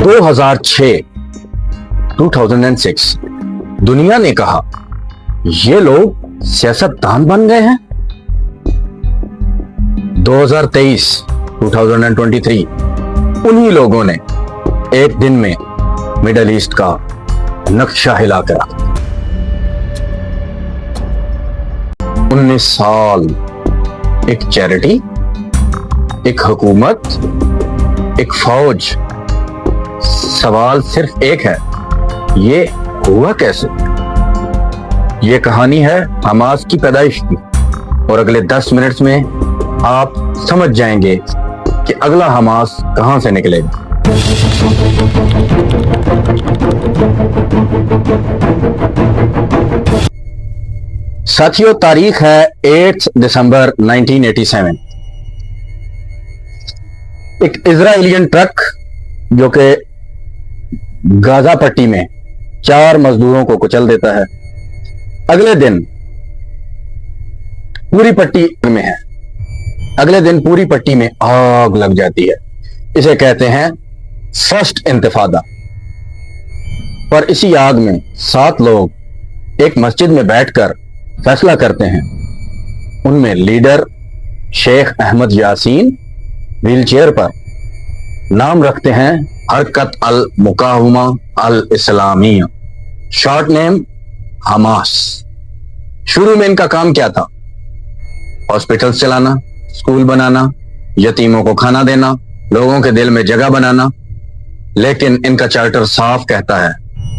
2006 दुनिया ने कहा ये लोग सियासतदान बन गए हैं। 2023 उन्हीं लोगों ने एक दिन में मिडल ईस्ट का नक्शा हिला कर 19 साल एक चैरिटी, एक हुकूमत, एक फौज। सवाल सिर्फ एक है, ये हुआ कैसे? ये कहानी है हमास की पैदाइश की, और अगले 10 मिनट में आप समझ जाएंगे कि अगला हमास कहां से निकलेगा। साथियों, तारीख है 8 दिसंबर 1987। एक इजराइलियन ट्रक जो कि गाजा पट्टी में 4 मजदूरों को कुचल देता है, अगले दिन पूरी पट्टी में है। अगले दिन पूरी पट्टी में आग लग जाती है। इसे कहते हैं फर्स्ट इंतिफादा। पर इसी आग में 7 लोग एक मस्जिद में बैठकर फैसला करते हैं। उनमें लीडर शेख अहमद यासीन व्हीलचेयर पर, नाम रखते हैं हरकत अल मुकावमा अल इस्लामिया, शॉर्ट नेम हमास। शुरू में इनका काम क्या था? हॉस्पिटल्स चलाना, स्कूल बनाना, यतीमों को खाना देना, लोगों के दिल में जगह बनाना। लेकिन इनका चार्टर साफ कहता है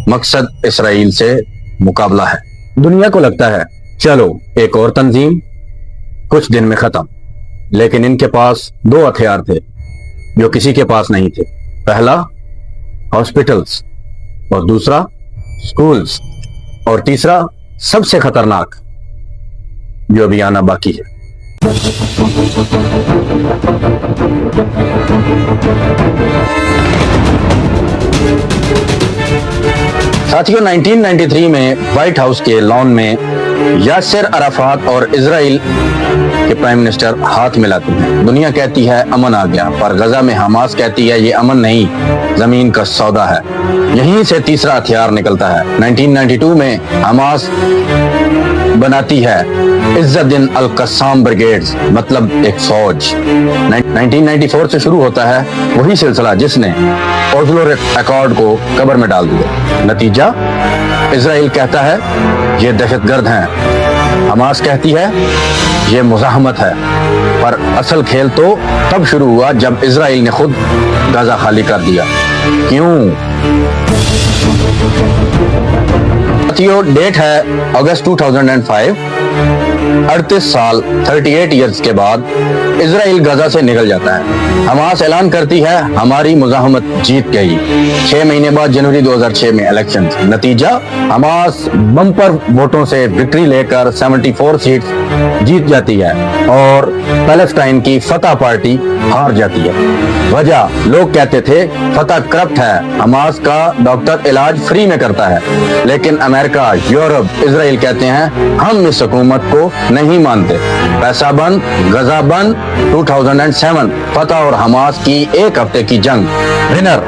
मकसद इसराइल से मुकाबला है। दुनिया को लगता है चलो एक और तंजीम कुछ दिन में खत्म। लेकिन इनके पास 2 हथियार थे जो किसी के पास नहीं थे। पहला हॉस्पिटल्स, और दूसरा स्कूल्स, और तीसरा सबसे खतरनाक जो अभी आना बाकी है। साथियों, 1993 में व्हाइट हाउस के लॉन में यासिर अराफात और इजराइल के प्राइम मिनिस्टर हाथ मिलाते हैं। दुनिया कहती है अमन आ गया, पर गजा में हमास कहती है ये अमन नहीं, जमीन का सौदा है। यहीं से तीसरा हथियार निकलता है। 1992 में हमास बनाती है इज्जतदीन अल कस्साम ब्रिगेड्स, मतलब एक फौज। 1994 से शुरू होता है वही सिलसिला जिसने ओस्लो अकॉर्ड को कब्र में डाल दिया। नतीजा, इजराइल कहता है ये दहशतगर्द हैं, हमास कहती है ये मुज़ाहमत है। पर असल खेल तो तब शुरू हुआ जब इजराइल ने खुद गाजा खाली कर दिया। क्यों? डेट है अगस्त 2005। 38 साल 38 ईयर्स के बाद इजराइल गजा से निकल जाता है। हमास ऐलान करती है हमारी मुज़ाहमत जीत गई। 6 महीने बाद जनवरी 2006 में इलेक्शन। नतीजा, हमास बम्पर वोटों से विक्ट्री लेकर 74 सीट जीत जाती है और पैलेस्टाइन की फतह पार्टी हार जाती है। वजह, लोग कहते थे फतह करप्ट है, हमास का डॉक्टर इलाज फ्री में करता है। लेकिन अमेरिका, यूरोप, इजराइल कहते हैं हम इस हुकूमत को नहीं मानते। पैसा बंद, गजा बंद। 2007 फतह और हमास की 1 हफ्ते की जंग। विनर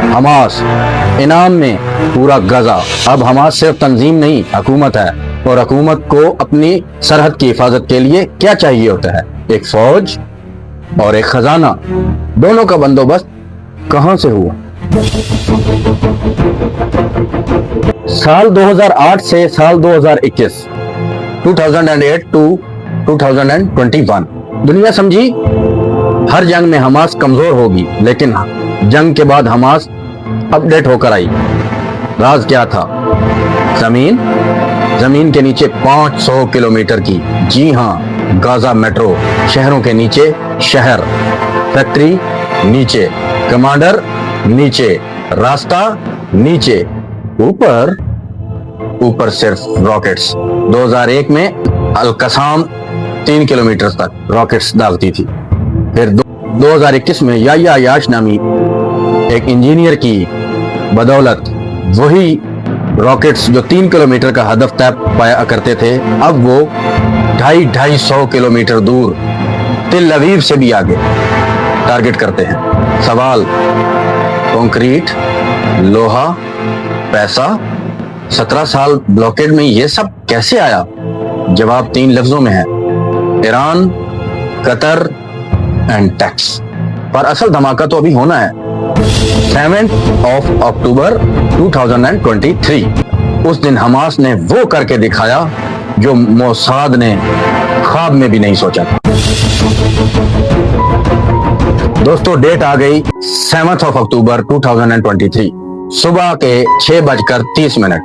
हमास, इनाम में पूरा गजा। अब हमास सिर्फ तंजीम नहीं, हुकूमत है। और हुकूमत को अपनी सरहद की हिफाजत के लिए क्या चाहिए होता है? एक फौज और एक खजाना। दोनों का बंदोबस्त कहां से हुआ? साल 2008 से साल 2021, 2008 टू 2021। दुनिया समझी हर जंग में हमास कमजोर होगी, लेकिन जंग के बाद हमास अपडेट होकर आई। राज क्या था? जमीन के नीचे 500 किलोमीटर की, जी हां, गाजा मेट्रो। शहरों के नीचे शहर, फैक्ट्री नीचे, कमांडर नीचे, रास्ता नीचे, ऊपर सिर्फ रॉकेट्स। 2001 में अल कसाम 3 किलोमीटर तक रॉकेट्स दागती थी। फिर 2021 में याया याश नामी एक इंजीनियर की बदौलत वही रॉकेट्स जो 3 किलोमीटर का हदफ तय पाया करते थे, अब वो 250 किलोमीटर दूर तिल अवीव से भी आगे टारगेट करते हैं। सवाल, कंक्रीट, लोहा, पैसा, 17 साल ब्लॉकेड में ये सब कैसे आया? जवाब 3 लफ्जों में है, ईरान, कतर एंड टैक्स। पर असल धमाका तो अभी होना है। 7 अक्टूबर 2023, उस दिन हमास ने वो करके दिखाया जो मोसाद ने ख्वाब में भी नहीं सोचा। दोस्तों, डेट आ गई 7 अक्टूबर 2023, सुबह के 6:30।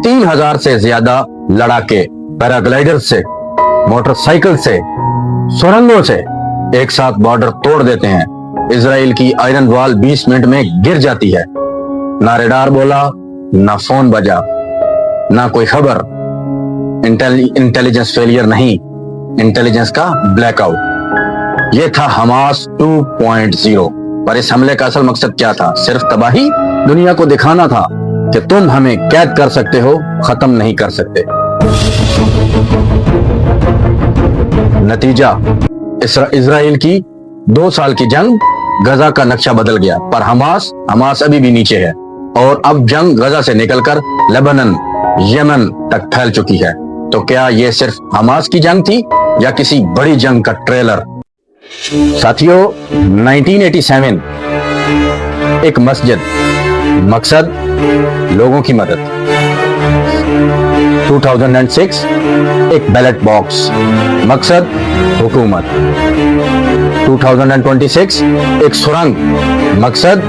3000 से ज्यादा लड़ाके पैराग्लाइडर से, मोटरसाइकिल से, सुरंगों से एक साथ बॉर्डर तोड़ देते हैं। इजराइल की आयरन वॉल 20 मिनट में गिर जाती है। ना रेडार बोला, ना फोन बजा, ना कोई खबर। इंटेलिजेंस फेलियर नहीं, इंटेलिजेंस का ब्लैकआउट। ये था हमास 2.0। पर इस हमले का असल मकसद क्या था? सिर्फ तबाही। दुनिया को दिखाना था कि तुम हमें कैद कर सकते हो, खत्म नहीं कर सकते। नतीजा, इजराइल की 2 साल की जंग, गजा का नक्शा बदल गया। पर हमास अभी भी नीचे है और अब जंग गजा से निकलकर लेबनान, यमन तक फैल चुकी है। तो क्या ये सिर्फ हमास की जंग थी या किसी बड़ी जंग का ट्रेलर? साथियों, 1987, एक मस्जिद, मकसद लोगों की मदद। 2006, एक बैलेट बॉक्स, मकसद हुकूमत। 2026, एक सुरंग, मकसद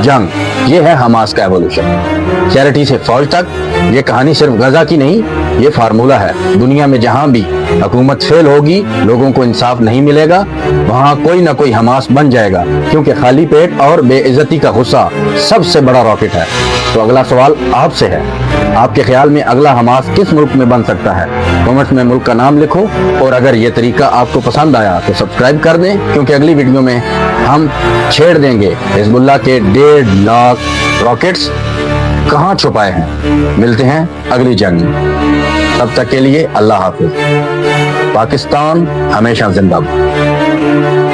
जंग। ये है हमास का एवोल्यूशन। चैरिटी से फौज तक। ये कहानी सिर्फ गजा की नहीं, ये फार्मूला है। दुनिया में जहां भी हुकूमत फेल होगी, लोगों को इंसाफ नहीं मिलेगा, वहां कोई ना कोई हमास बन जाएगा, क्योंकि खाली पेट और बेइज्जती का गुस्सा सबसे बड़ा रॉकेट है। तो अगला सवाल आपसे है, आपके ख्याल में अगला हमास किस मुल्क में बन सकता है? कमेंट्स में मुल्क का नाम लिखो। और अगर ये तरीका आपको पसंद आया तो सब्सक्राइब कर दें, क्योंकि अगली वीडियो में हम छेड़ देंगे हिजबुल्लाह के 1.5 लाख रॉकेट्स कहां छुपाए हैं। मिलते हैं अगली जंग में। तब तक के लिए अल्लाह हाफिज। पाकिस्तान हमेशा जिंदाबाद।